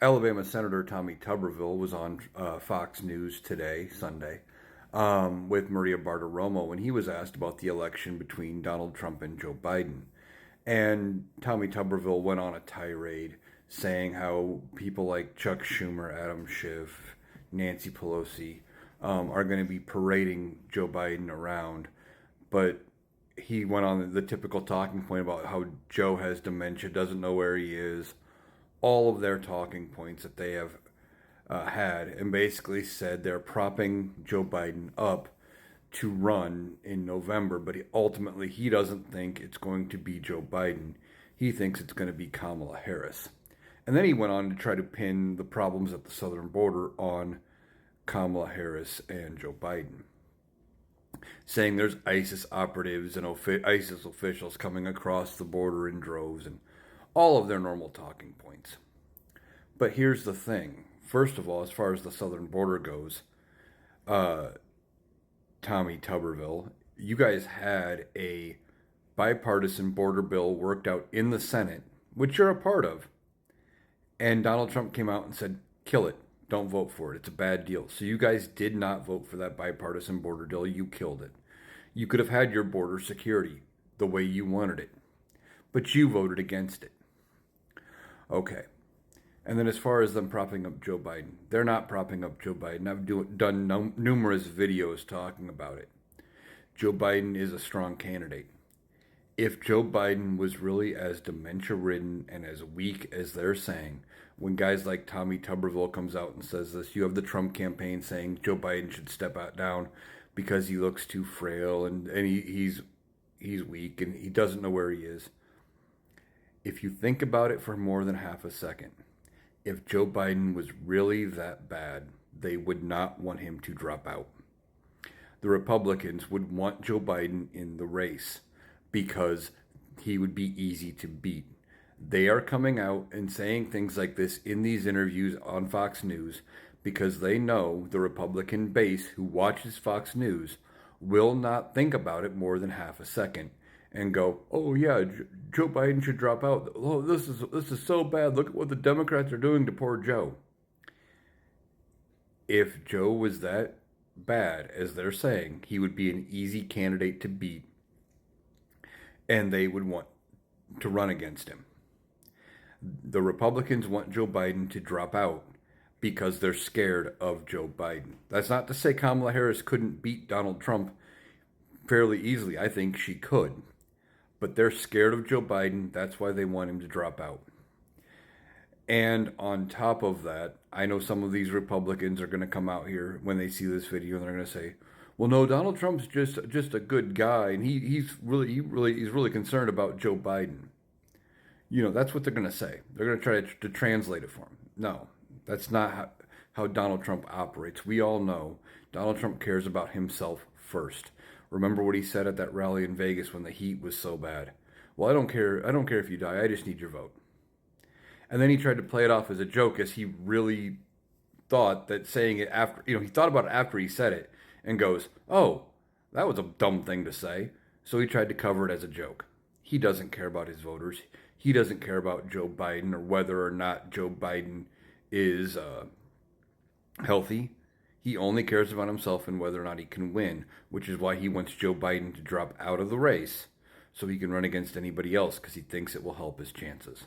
Alabama Senator Tommy Tuberville was on Fox News today, Sunday, with Maria Bartiromo when he was asked about the election between Donald Trump and Joe Biden. And Tommy Tuberville went on a tirade saying how people like Chuck Schumer, Adam Schiff, Nancy Pelosi are going to be parading Joe Biden around. But he went on the typical talking point about how Joe has dementia, doesn't know where he is, all of their talking points that they have had, and basically said they're propping Joe Biden up to run in November, but ultimately he doesn't think it's going to be Joe Biden. He thinks it's going to be Kamala Harris. And then he went on to try to pin the problems at the southern border on Kamala Harris and Joe Biden, saying there's ISIS operatives and ISIS officials coming across the border in droves and all of their normal talking points. But here's the thing. First of all, as far as the southern border goes, Tommy Tuberville, you guys had a bipartisan border bill worked out in the Senate, which you're a part of. And Donald Trump came out and said, kill it. Don't vote for it. It's a bad deal. So you guys did not vote for that bipartisan border deal. You killed it. You could have had your border security the way you wanted it, but you voted against it. Okay. And then as far as them propping up Joe Biden, they're not propping up Joe Biden. I've done numerous videos talking about it. Joe Biden is a strong candidate. If Joe Biden was really as dementia-ridden and as weak as they're saying, when guys like Tommy Tuberville comes out and says this, you have the Trump campaign saying Joe Biden should step out down because he looks too frail and he's weak and he doesn't know where he is. If you think about it for more than half a second, if Joe Biden was really that bad, they would not want him to drop out. The Republicans would want Joe Biden in the race because he would be easy to beat. They are coming out and saying things like this in these interviews on Fox News because they know the Republican base who watches Fox News will not think about it more than half a second and go, oh yeah, Joe Biden should drop out. Oh, this is so bad. Look at what the Democrats are doing to poor Joe. If Joe was that bad as they're saying, he would be an easy candidate to beat, and they would want to run against him. The Republicans want Joe Biden to drop out because they're scared of Joe Biden. That's not to say Kamala Harris couldn't beat Donald Trump fairly easily. I think she could. But they're scared of Joe Biden. That's why they want him to drop out. And on top of that, I know some of these Republicans are going to come out here when they see this video and they're going to say, well, no, Donald Trump's just a good guy, and he's really concerned about Joe Biden. You know, that's what they're going to say. They're going to try to translate it for him. No, that's not how Donald Trump operates. We all know Donald Trump cares about himself first. Remember what he said at that rally in Vegas when the heat was so bad. Well, I don't care if you die. I just need your vote. And then he tried to play it off as a joke, as he really thought that saying it after, he thought about it after he said it and goes, oh, that was a dumb thing to say. So he tried to cover it as a joke. He doesn't care about his voters. He doesn't care about Joe Biden or whether or not Joe Biden is healthy. He only cares about himself and whether or not he can win, which is why he wants Joe Biden to drop out of the race so he can run against anybody else because he thinks it will help his chances.